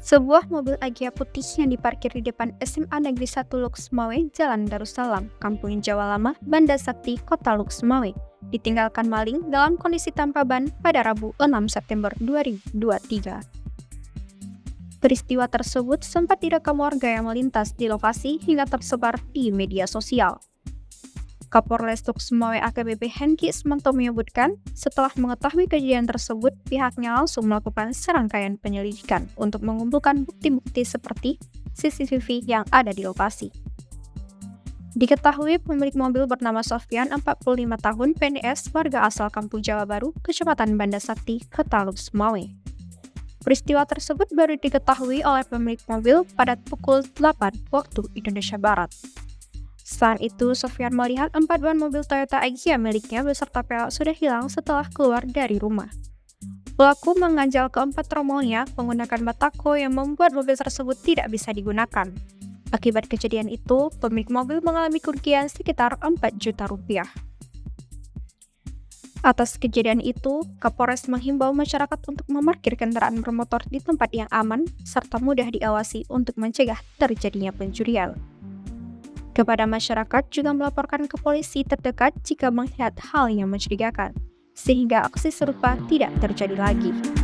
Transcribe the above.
Sebuah mobil Agya putih yang diparkir di depan SMA Negeri 1 Luxmawe, Jalan Darussalam, Kampung Jawa Lama, Banda Sakti, Kota Luxmawe, ditinggalkan maling dalam kondisi tanpa ban pada Rabu 6 September 2023. Peristiwa tersebut sempat direkam warga yang melintas di lokasi hingga tersebar di media sosial. Kapolres Luxmawe AKBP Henki Ismanto menyebutkan, setelah mengetahui kejadian tersebut, pihaknya langsung melakukan serangkaian penyelidikan untuk mengumpulkan bukti-bukti seperti CCTV yang ada di lokasi. Diketahui pemilik mobil bernama Sofyan, 45 tahun, PNS, warga asal Kampung Jawa Baru, Kecamatan Banda Sakti, Kota Luxmawe. Peristiwa tersebut baru diketahui oleh pemilik mobil pada pukul 8 waktu Indonesia Barat. Saat itu, Sofyan melihat 4 ban mobil Toyota Agya miliknya beserta pelek sudah hilang setelah keluar dari rumah. Pelaku mengganjal keempat tromolnya menggunakan batako yang membuat mobil tersebut tidak bisa digunakan. Akibat kejadian itu, pemilik mobil mengalami kerugian sekitar 4 juta rupiah. Atas kejadian itu, Kapolres menghimbau masyarakat untuk memarkir kendaraan bermotor di tempat yang aman serta mudah diawasi untuk mencegah terjadinya pencurian. Kepada masyarakat juga melaporkan ke polisi terdekat jika melihat hal yang mencurigakan, sehingga aksi serupa tidak terjadi lagi.